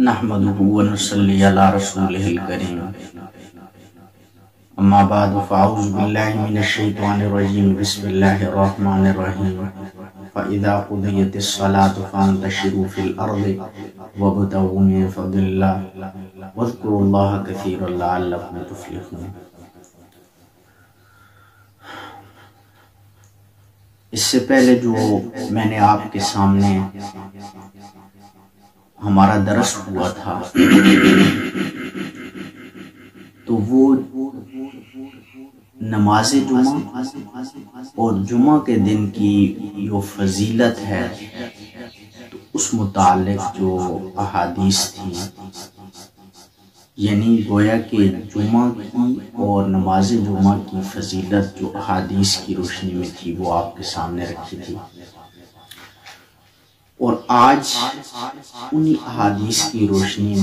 نحمده ونصلي على رسوله الكريم اما بعد فاعوذ بالله من الشيطان الرجيم بسم الله الرحمن الرحيم فإذا قضيت الصلاة فانتشروا في الأرض وابتغوا من فضل الله واذكروا الله كثيرا لعلكم تفلحون۔ اس سے پہلے جو میں نے آپ کے سامنے ہمارا درس ہوا تھا تو وہ نماز جمعہ اور جمعہ کے دن کی جو فضیلت ہے تو اس متعلق جو احادیث تھی، یعنی گویا کہ جمعہ کی اور نماز جمعہ کی فضیلت جو احادیث کی روشنی میں تھی وہ آپ کے سامنے رکھی تھی، اور آج انہی احادیث کی روشنی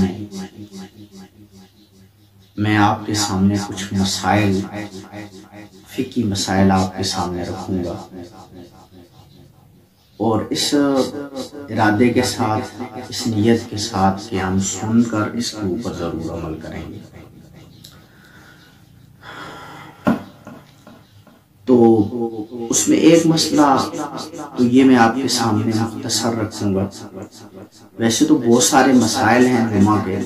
میں آپ کے سامنے کچھ مسائل، فقہی مسائل آپ کے سامنے رکھوں گا، اور اس ارادے کے ساتھ، اس نیت کے ساتھ کہ ہم سن کر اس کے اوپر ضرور عمل کریں گے۔ تو اس میں ایک مسئلہ تو یہ میں آپ کے سامنے مختصر رکھوں گا۔ ویسے تو بہت سارے مسائل ہیں جمعہ کے،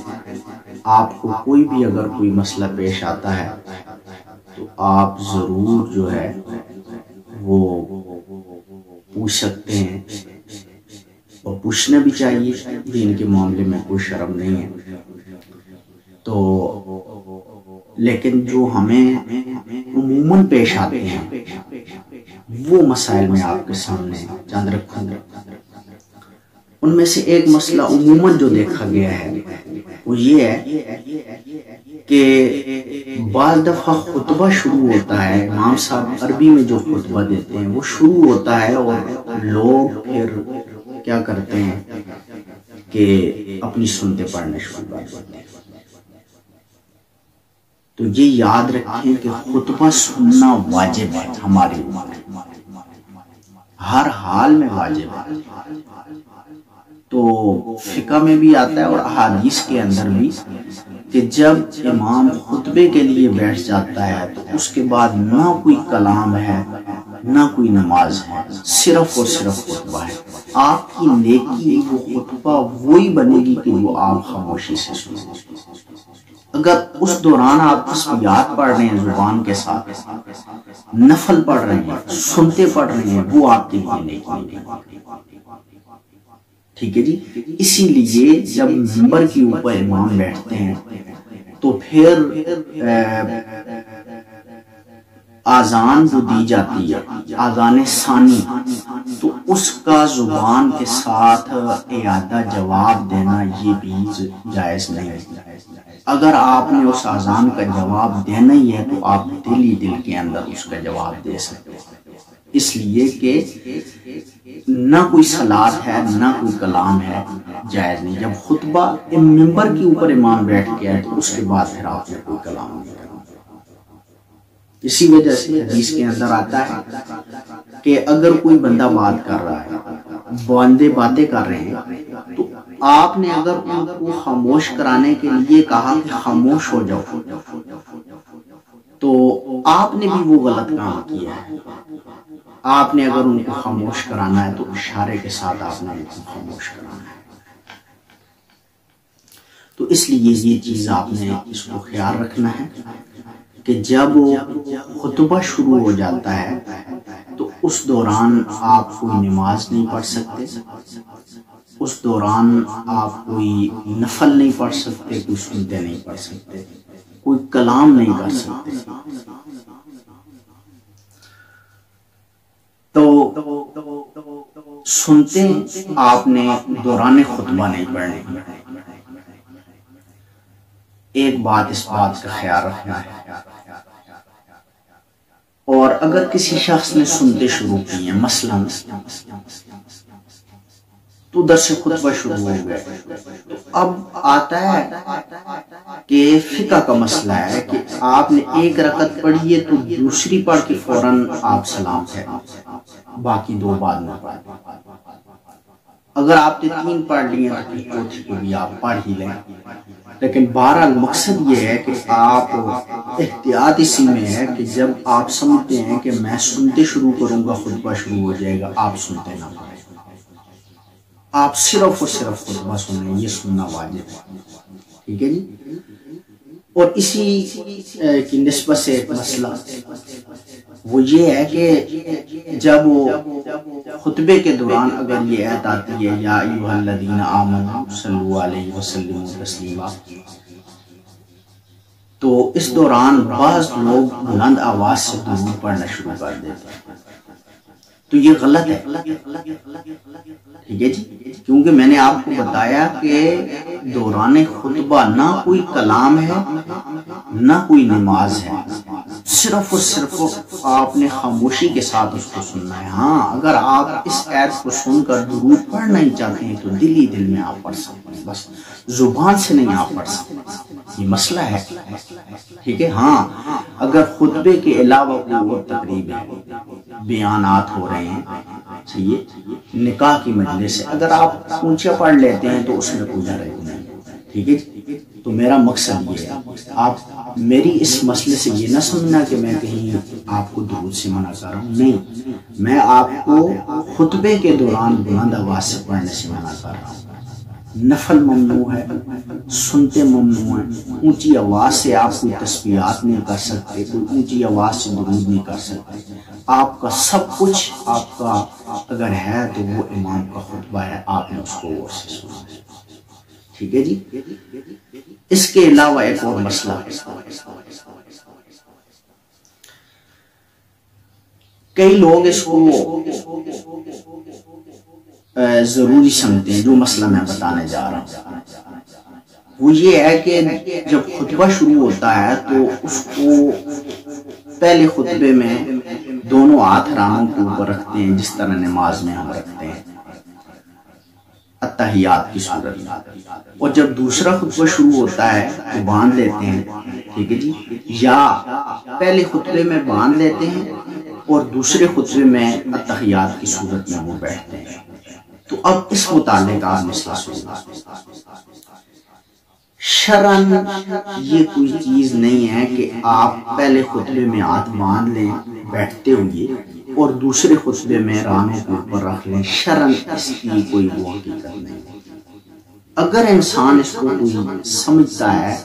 آپ کو کوئی بھی اگر کوئی مسئلہ پیش آتا ہے تو آپ ضرور جو ہے وہ پوچھ سکتے ہیں، اور پوچھنا بھی چاہیے، دین کے معاملے میں کوئی شرم نہیں ہے۔ تو لیکن جو ہمیں عموماً پیش آتے ہیں وہ مسائل میں آپ کے سامنے چند رکھوں گا۔ ان میں سے ایک مسئلہ عموماً جو دیکھا گیا ہے وہ یہ ہے کہ بعض دفعہ خطبہ شروع ہوتا ہے، امام صاحب عربی میں جو خطبہ دیتے ہیں وہ شروع ہوتا ہے، اور لوگ پھر کیا کرتے ہیں کہ اپنی سنتے پڑھنے شروع کرتے ہیں۔ تو یہ یاد رکھیں کہ خطبہ سننا واجب ہے ہماری امت، ہر حال میں واجب ہے۔ تو فقہ میں بھی آتا ہے اور احادیث کے اندر بھی کہ جب امام خطبے کے لیے بیٹھ جاتا ہے تو اس کے بعد نہ کوئی کلام ہے نہ کوئی نماز ہے، صرف اور صرف خطبہ ہے۔ آپ کی نیکی وہ خطبہ وہی بنے گی کہ جو آپ خاموشی سے سنیں۔ اگر اس دوران آپ تسبیحات پڑھ رہے ہیں زبان کے ساتھ، نفل پڑھ رہے ہیں، سنتے پڑھ رہے ہیں، وہ آپ کے لیے نیکی نہیں۔ ٹھیک ہے جی۔ اسی لیے جب منبر کے اوپر امام بیٹھتے ہیں تو پھر آذان جو دی جاتی ہے، آذان ثانی، تو اس کا زبان کے ساتھ اعادہ جواب دینا یہ بھی جائز نہیں ہے۔ اگر آپ نے اس آذان کا جواب دینا ہی ہے تو آپ دل ہی دل کے اندر اس کا جواب دے سکتے ہیں، اس لیے کہ نہ کوئی صلاۃ ہے نہ کوئی کلام ہے، جائز نہیں۔ جب خطبہ منبر کے اوپر امام بیٹھ گیا ہے تو اس کے بعد پھر آپ نے کوئی کلام نہیں کرنا۔ اسی وجہ سے حدیث کے اندر آتا ہے کہ اگر کوئی بندہ بات کر رہا ہے، بندے باتیں کر رہے ہیں، تو آپ نے اگر ان کو خاموش کرانے کے لیے کہا کہ خاموش ہو جاؤ تو آپ نے بھی وہ غلط کام کیا ہے۔ آپ نے اگر ان کو خاموش کرانا ہے تو اشارے کے ساتھ آپ نے ان کو خاموش کرانا ہے۔ تو اس لیے یہ چیز آپ نے اس کو خیال رکھنا ہے کہ جب خطبہ شروع ہو جاتا ہے تو اس دوران آپ کوئی نماز نہیں پڑھ سکتے، اس دوران آپ کوئی نفل نہیں پڑھ سکتے، کوئی سنتے نہیں پڑھ سکتے، کوئی کلام نہیں کر سکتے۔ تو سنتے آپ نے دوران خطبہ نہیں پڑھنے۔ ایک بات اس بات کا خیال رکھنا ہے، اور اگر کسی شخص نے سنتے شروع کی ہیں، مثلا تو درس خطبہ شروع ہو گئے، تو اب آتا ہے کہ فقہ کا مسئلہ ہے کہ آپ نے ایک رکعت پڑھی ہے تو دوسری پڑھ کے فوراً آپ سلام پھیریں، باقی دو بعد میں پڑھیں۔ اگر آپ نے 3 پڑھ لی ہیں تو چوتھی کو بھی آپ پڑھ ہی لیں، لیکن بہرحال مقصد یہ ہے کہ آپ احتیاط اسی میں ہے کہ جب آپ سمجھتے ہیں کہ میں سنتے شروع کروں گا خطبہ شروع ہو جائے گا، آپ سنتے نہ پڑیں، آپ صرف اور صرف خطبہ سنیں، یہ سننا واجب ہے، ٹھیک ہے جی۔ اور اسی کی نسبت سے ایک مسئلہ وہ یہ ہے کہ جب خطبے کے دوران اگر یہ آیت آتی ہے یا ایھا الذین آمنوا صلوا علیہ وسلم تسلیما، تو اس دوران بعض لوگ بلند آواز سے درود پڑھنا شروع کر دیتے ہیں، تو یہ غلط ہے، ٹھیک ہے جی، کیونکہ میں نے آپ کو بتایا کہ دوران خطبہ نہ کوئی کلام ہے نہ کوئی نماز ہے، صرف اور صرف آپ نے خاموشی کے ساتھ اس کو سننا ہے۔ ہاں اگر آپ اس آیت کو سن کر درود پڑھنا ہی چاہتے ہیں تو دل ہی دل میں آپ پڑھ سکتے ہیں، بس زبان سے نہیں آپ پڑھ سکتے، یہ مسئلہ ہے، ٹھیک ہے۔ ہاں اگر خطبے کے علاوہ کوئی اور تقریب ہے، بیانات ہو رہے ہیں، نکاح کی مجلس ہے، اگر آپ اونچا پڑھ لیتے ہیں تو اس میں کوئی حرج نہیں، ٹھیک ہے جی۔ تو میرا مقصد یہ ہے، آپ میری اس مسئلے سے یہ نہ سمجھنا کہ میں کہیں آپ کو درود سے منع کر رہا ہوں، نہیں، میں آپ کو خطبے کے دوران بلند آواز سے پڑھنے سے منع کر رہا ہوں۔ نفل ممنوع ہے، سنتے ممنوع ہیں، اونچی آواز سے آپ کوئی تسبیحات نہیں کر سکتے، کوئی اونچی آواز سے درود نہیں کر سکتے، آپ کا سب کچھ آپ کا اگر ہے تو وہ امام کا خطبہ ہے، آپ نے اس کو غور سے سنا، ٹھیک ہے جی۔ اس کے علاوہ ایک اور مسئلہ ہے، کئی لوگ اس کو ضروری سمجھتے ہیں، جو مسئلہ میں بتانے جا رہا ہوں وہ یہ ہے کہ جب خطبہ شروع ہوتا ہے تو اس کو پہلے خطبے میں دونوں ہاتھ رانوں کے اوپر رکھتے ہیں، جس طرح نماز میں ہم رکھتے ہیں اتحیات کی صورت میں، اور جب دوسرا خطبہ شروع ہوتا ہے تو باندھ لیتے ہیں، ٹھیک ہے جی، یا پہلے خطبے میں باندھ لیتے ہیں اور دوسرے خطبے میں اتحیات کی صورت میں وہ بیٹھتے ہیں۔ تو اب اس متعلق آپ مسئلہ سنیں، شرعاً یہ کوئی چیز نہیں ہے کہ آپ پہلے خطبے میں ہاتھ باندھ لیں بیٹھتے ہوئے اور دوسرے خطبے میں رانوں کے اوپر رکھ لیں، شرعاً اس کی کوئی وہ حقیقت نہیں۔ اگر انسان اس کو کوئی سمجھتا ہے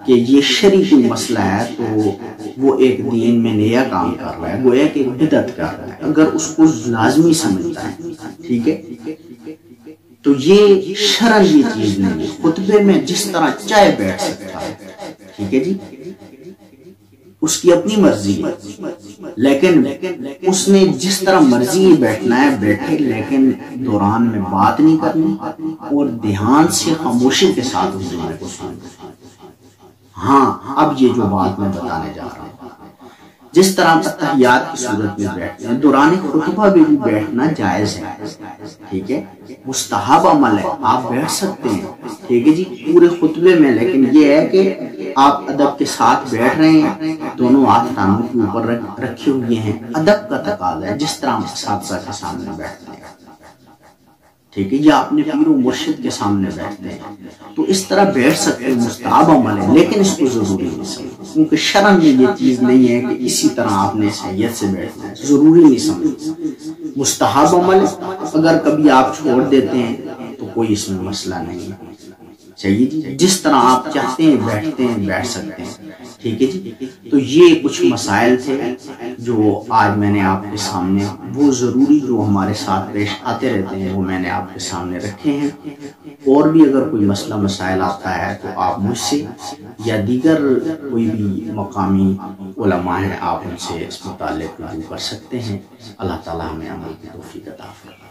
کہ یہ شرعی کوئی مسئلہ ہے تو وہ ایک دین میں نیا کام کر رہا ہے، وہ ایک بدعت کر رہا ہے، اگر اس کو لازمی سمجھتا ہے، ٹھیک ہے، تو یہ شرعاً یہ چیز نہیں ہے۔ خطبے میں جس طرح چاہے بیٹھ سکتا ہے، ٹھیک ہے جی، اس کی اپنی مرضی ہے، لیکن اس نے جس طرح مرضی بیٹھنا ہے بیٹھے، لیکن دوران میں بات نہیں کرنی اور دھیان سے خاموشی کے ساتھ اس دوران کو سننا۔ ہاں اب یہ جو بات میں بتانے جا رہا ہوں، جس طرح اتحیات کی صورت میں بیٹھتے ہیں، دوران خطبہ بھی بیٹھنا جائز ہے، ٹھیک ہے، مستحب عمل ہے، آپ بیٹھ سکتے ہیں، ٹھیک ہے جی، پورے خطبے میں، لیکن یہ ہے کہ آپ ادب کے ساتھ بیٹھ رہے ہیں، دونوں ہاتھ رانوں کے اوپر رکھے ہوئے ہیں، ادب کا تقاضا ہے، جس طرح ہم اساتذہ کے سامنے بیٹھتے ہیں، ٹھیک ہے، یا اپنے پیر و مرشد کے سامنے بیٹھتے ہیں، تو اس طرح بیٹھ سکتے ہیں، مستحب عمل ہے، لیکن اس کو ضروری نہیں سمجھیں، کیونکہ شرع میں یہ چیز نہیں ہے کہ اسی طرح آپ نے سیت سے بیٹھنا ہے، ضروری نہیں سمجھیں، مستحب عمل، اگر کبھی آپ چھوڑ دیتے ہیں تو کوئی اس میں مسئلہ نہیں ہے، چاہیے جی، جس طرح آپ چاہتے ہیں بیٹھتے ہیں، بیٹھ سکتے ہیں، ٹھیک ہے جی۔ تو یہ کچھ مسائل تھے جو آج میں نے آپ کے سامنے، وہ ضروری جو ہمارے ساتھ پیش آتے رہتے ہیں وہ میں نے آپ کے سامنے رکھے ہیں، اور بھی اگر کوئی مسئلہ مسائل آتا ہے تو آپ مجھ سے یا دیگر کوئی بھی مقامی علماء ہیں، آپ ان سے اس متعلق رجوع کر سکتے ہیں۔ اللہ تعالیٰ ہمیں عمل کی توفیق عطا فرمائے۔